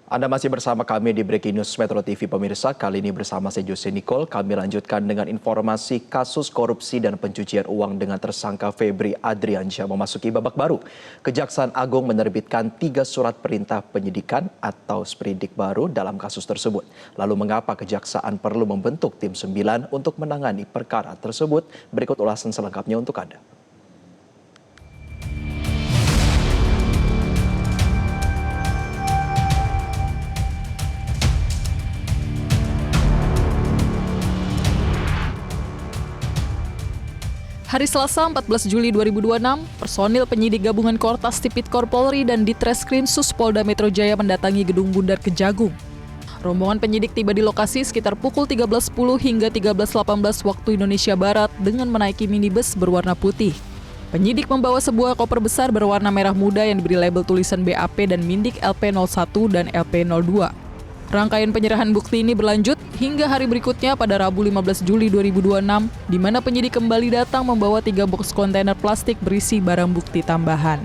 Anda masih bersama kami di Breaking News Metro TV pemirsa. Kali ini bersama saya Jose Nicole. Kami lanjutkan dengan informasi kasus korupsi dan pencucian uang dengan tersangka Febri Adriansyah memasuki babak baru. Kejaksaan Agung menerbitkan 3 surat perintah penyidikan atau sprindik baru dalam kasus tersebut. Lalu mengapa Kejaksaan perlu membentuk tim 9 untuk menangani perkara tersebut? Berikut ulasan selengkapnya untuk Anda. Hari Selasa 14 Juli 2026, personil penyidik gabungan Kortas Tipikor Polri dan Ditreskrimsus Polda Metro Jaya mendatangi Gedung Bundar Kejagung. Rombongan penyidik tiba di lokasi sekitar pukul 13.10 hingga 13.18 waktu Indonesia Barat dengan menaiki minibus berwarna putih. Penyidik membawa sebuah koper besar berwarna merah muda yang diberi label tulisan BAP dan Mindik LP01 dan LP02. Rangkaian penyerahan bukti ini berlanjut hingga hari berikutnya pada Rabu 15 Juli 2026, di mana penyidik kembali datang membawa 3 box kontainer plastik berisi barang bukti tambahan.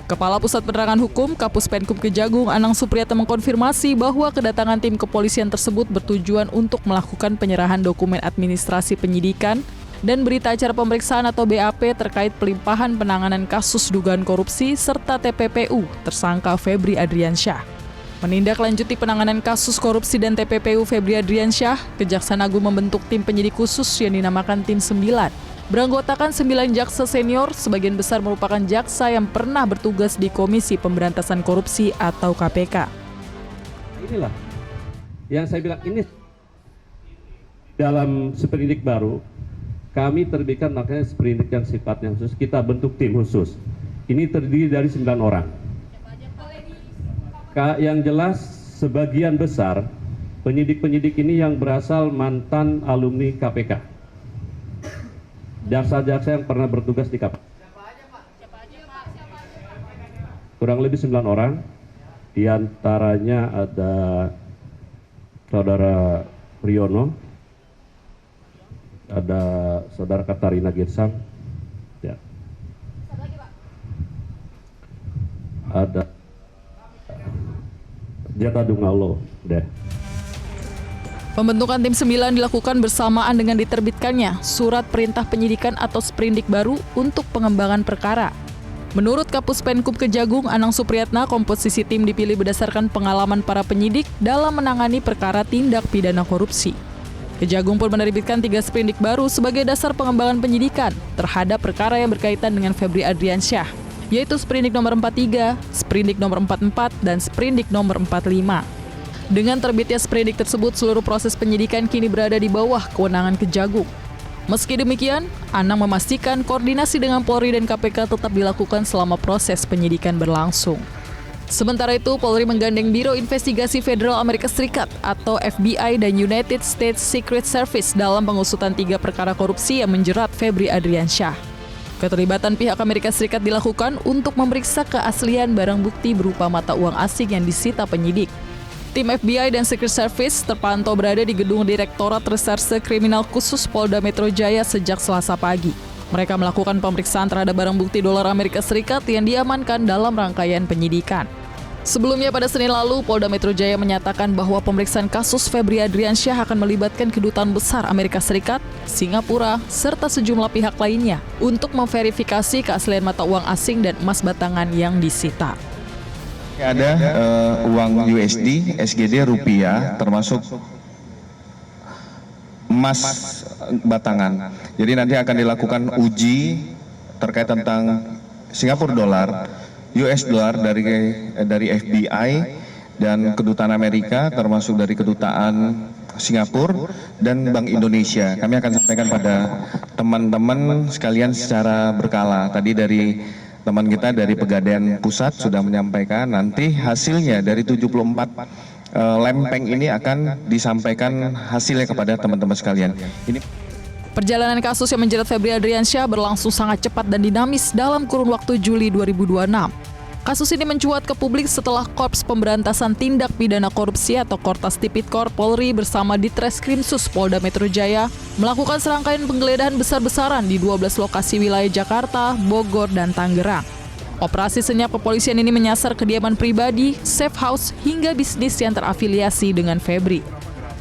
Kepala Pusat Penerangan Hukum Kapus Penkum Kejagung Anang Supriyatna mengkonfirmasi bahwa kedatangan tim kepolisian tersebut bertujuan untuk melakukan penyerahan dokumen administrasi penyidikan dan berita acara pemeriksaan atau BAP terkait pelimpahan penanganan kasus dugaan korupsi serta TPPU tersangka Febri Adriansyah. Menindaklanjuti penanganan kasus korupsi dan TPPU Febri Adriansyah, Kejaksaan Agung membentuk tim penyidik khusus yang dinamakan Tim 9. Beranggotakan 9 jaksa senior, sebagian besar merupakan jaksa yang pernah bertugas di Komisi Pemberantasan Korupsi atau KPK. Inilah yang saya bilang, ini dalam sprindik baru, kami terbitkan makanya sprindik yang sifatnya khusus, kita bentuk tim khusus. Ini terdiri dari 9 orang. Yang jelas sebagian besar penyidik-penyidik ini yang berasal mantan alumni KPK. Jaksa-jaksa yang pernah bertugas di KPK. Kurang lebih 9 orang. Di antaranya ada Saudara Priyono, ada Saudara Katarina Girsang, ya. Ada Jata Dungalo, deh. Pembentukan Tim 9 dilakukan bersamaan dengan diterbitkannya Surat Perintah Penyidikan atau Sprindik baru untuk pengembangan perkara. Menurut Kapus Penkum Kejagung Anang Supriyatna, komposisi tim dipilih berdasarkan pengalaman para penyidik dalam menangani perkara tindak pidana korupsi. Kejagung pun menerbitkan 3 sprindik baru sebagai dasar pengembangan penyidikan terhadap perkara yang berkaitan dengan Febri Adriansyah, yaitu sprindik nomor 43, sprindik nomor 44, dan sprindik nomor 45. Dengan terbitnya sprindik tersebut, seluruh proses penyidikan kini berada di bawah kewenangan Kejagung. Meski demikian, Anang memastikan koordinasi dengan Polri dan KPK tetap dilakukan selama proses penyidikan berlangsung. Sementara itu, Polri menggandeng Biro Investigasi Federal Amerika Serikat atau FBI dan United States Secret Service dalam pengusutan 3 perkara korupsi yang menjerat Febri Adriansyah. Keterlibatan pihak Amerika Serikat dilakukan untuk memeriksa keaslian barang bukti berupa mata uang asing yang disita penyidik. Tim FBI dan Secret Service terpantau berada di Gedung Direktorat Reserse Kriminal Khusus Polda Metro Jaya sejak Selasa pagi. Mereka melakukan pemeriksaan terhadap barang bukti dolar Amerika Serikat yang diamankan dalam rangkaian penyidikan. Sebelumnya pada Senin lalu, Polda Metro Jaya menyatakan bahwa pemeriksaan kasus Febri Adriansyah akan melibatkan Kedutaan Besar Amerika Serikat, Singapura, serta sejumlah pihak lainnya untuk memverifikasi keaslian mata uang asing dan emas batangan yang disita. Ada uang USD, SGD, rupiah, termasuk emas batangan. Jadi nanti akan dilakukan uji terkait tentang Singapura dolar, US dollar dari FBI dan Kedutaan Amerika, termasuk dari Kedutaan Singapura dan Bank Indonesia. Kami akan sampaikan pada teman-teman sekalian secara berkala. Tadi dari teman kita dari Pegadaian Pusat sudah menyampaikan, nanti hasilnya dari 74 lempeng ini akan disampaikan hasilnya kepada teman-teman sekalian. Perjalanan kasus yang menjerat Febri Adriansyah berlangsung sangat cepat dan dinamis dalam kurun waktu Juli 2026. Kasus ini mencuat ke publik setelah Korps Pemberantasan Tindak Pidana Korupsi atau Kortas Tipikor Polri bersama Ditreskrimsus Polda Metro Jaya melakukan serangkaian penggeledahan besar-besaran di 12 lokasi wilayah Jakarta, Bogor, dan Tangerang. Operasi senyap kepolisian ini menyasar kediaman pribadi, safe house, hingga bisnis yang terafiliasi dengan Febri.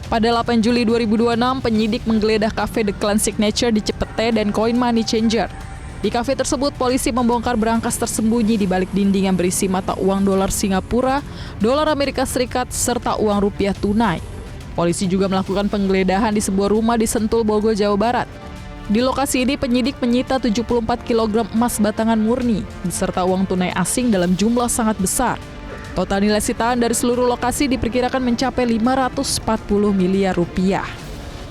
Pada 8 Juli 2026, penyidik menggeledah kafe The Clan Signature di Cepete dan Coin Money Changer. Di kafe tersebut, polisi membongkar berangkas tersembunyi di balik dinding yang berisi mata uang dolar Singapura, dolar Amerika Serikat, serta uang rupiah tunai. Polisi juga melakukan penggeledahan di sebuah rumah di Sentul, Bogor, Jawa Barat. Di lokasi ini, penyidik menyita 74 kg emas batangan murni, beserta uang tunai asing dalam jumlah sangat besar. Total nilai sitaan dari seluruh lokasi diperkirakan mencapai 540 miliar rupiah.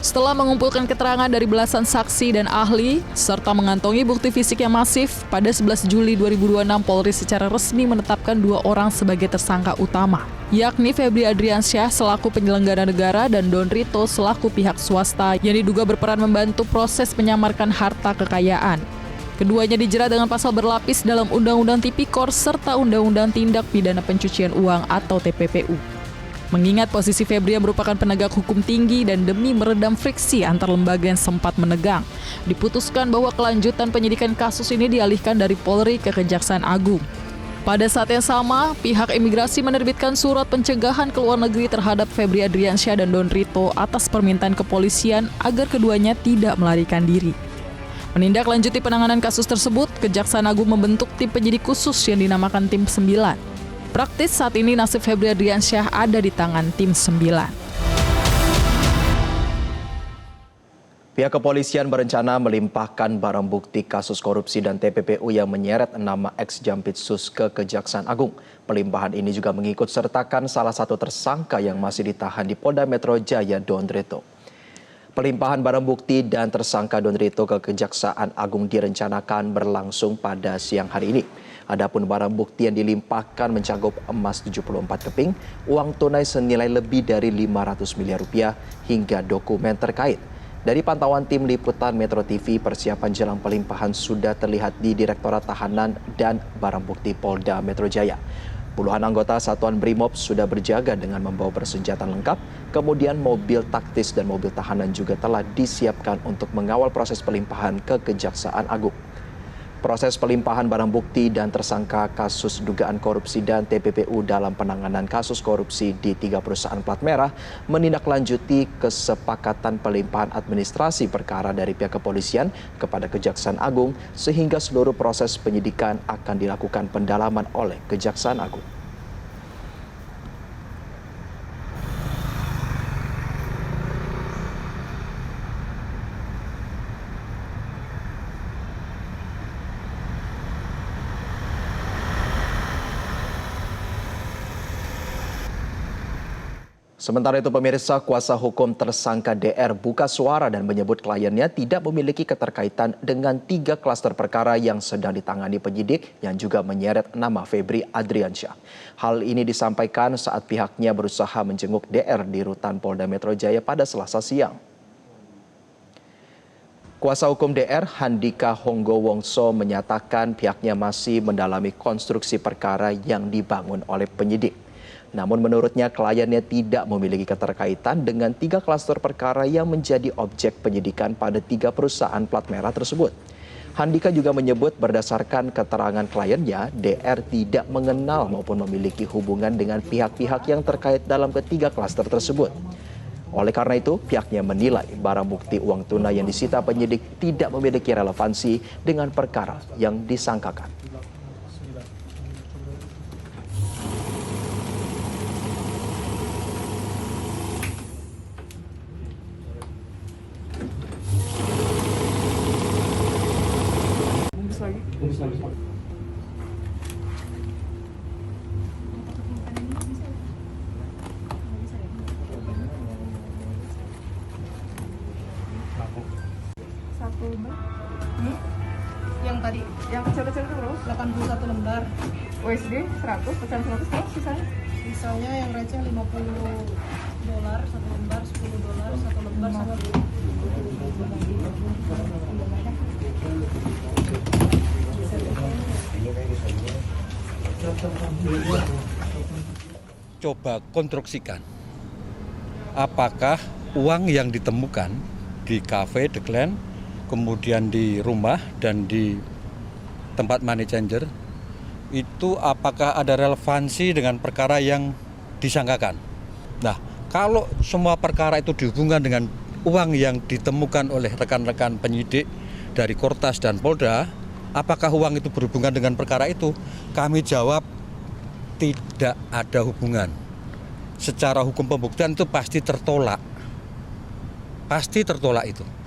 Setelah mengumpulkan keterangan dari belasan saksi dan ahli, serta mengantongi bukti fisik yang masif, pada 11 Juli 2026 Polri secara resmi menetapkan 2 orang sebagai tersangka utama, yakni Febri Adriansyah selaku penyelenggara negara dan Don Rito selaku pihak swasta yang diduga berperan membantu proses menyamarkan harta kekayaan. Keduanya dijerat dengan pasal berlapis dalam Undang-Undang Tipikor serta Undang-Undang Tindak Pidana Pencucian Uang atau TPPU. Mengingat posisi Febri yang merupakan penegak hukum tinggi dan demi meredam friksi antar lembaga yang sempat menegang, diputuskan bahwa kelanjutan penyidikan kasus ini dialihkan dari Polri ke Kejaksaan Agung. Pada saat yang sama, pihak imigrasi menerbitkan surat pencegahan ke luar negeri terhadap Febri Adriansyah dan Don Rito atas permintaan kepolisian agar keduanya tidak melarikan diri. Menindaklanjuti penanganan kasus tersebut, Kejaksaan Agung membentuk tim penyidik khusus yang dinamakan Tim 9. Praktis saat ini nasib Febri Adriansyah ada di tangan Tim 9. Pihak kepolisian berencana melimpahkan barang bukti kasus korupsi dan TPPU yang menyeret nama ex-Jampitsus ke Kejaksaan Agung. Pelimpahan ini juga mengikut sertakan salah satu tersangka yang masih ditahan di Polda Metro Jaya, Don Rito. Pelimpahan barang bukti dan tersangka Don Rito ke Kejaksaan Agung direncanakan berlangsung pada siang hari ini. Adapun barang bukti yang dilimpahkan mencakup emas 74 keping, uang tunai senilai lebih dari 500 miliar rupiah, hingga dokumen terkait. Dari pantauan tim liputan Metro TV, persiapan jelang pelimpahan sudah terlihat di Direktorat Tahanan dan Barang Bukti Polda Metro Jaya. Puluhan anggota Satuan Brimob sudah berjaga dengan membawa persenjataan lengkap, kemudian mobil taktis dan mobil tahanan juga telah disiapkan untuk mengawal proses pelimpahan ke Kejaksaan Agung. Proses pelimpahan barang bukti dan tersangka kasus dugaan korupsi dan TPPU dalam penanganan kasus korupsi di 3 perusahaan plat merah menindaklanjuti kesepakatan pelimpahan administrasi perkara dari pihak kepolisian kepada Kejaksaan Agung, sehingga seluruh proses penyidikan akan dilakukan pendalaman oleh Kejaksaan Agung. Sementara itu pemirsa, kuasa hukum tersangka DR buka suara dan menyebut kliennya tidak memiliki keterkaitan dengan 3 klaster perkara yang sedang ditangani penyidik yang juga menyeret nama Febri Adriansyah. Hal ini disampaikan saat pihaknya berusaha menjenguk DR di Rutan Polda Metro Jaya pada Selasa siang. Kuasa hukum DR Handika Honggo Wongso menyatakan pihaknya masih mendalami konstruksi perkara yang dibangun oleh penyidik. Namun menurutnya kliennya tidak memiliki keterkaitan dengan 3 klaster perkara yang menjadi objek penyidikan pada 3 perusahaan plat merah tersebut. Handika juga menyebut berdasarkan keterangan kliennya, DR tidak mengenal maupun memiliki hubungan dengan pihak-pihak yang terkait dalam ketiga klaster tersebut. Oleh karena itu, pihaknya menilai barang bukti uang tunai yang disita penyidik tidak memiliki relevansi dengan perkara yang disangkakan. Satu lembar. Yang tadi, yang kecil-kecil itu bro, 81 lembar. USD 100, pecahan 100 berapa sisanya? Misalnya yang receh $50 satu lembar, $10 satu lembar sama coba konstruksikan apakah uang yang ditemukan di kafe The Clan, kemudian di rumah dan di tempat money changer itu apakah ada relevansi dengan perkara yang disangkakan. Nah, kalau semua perkara itu dihubungkan dengan uang yang ditemukan oleh rekan-rekan penyidik dari Kortas dan Polda, apakah uang itu berhubungan dengan perkara itu? Kami jawab tidak ada hubungan. Secara hukum pembuktian itu pasti tertolak. Pasti tertolak itu.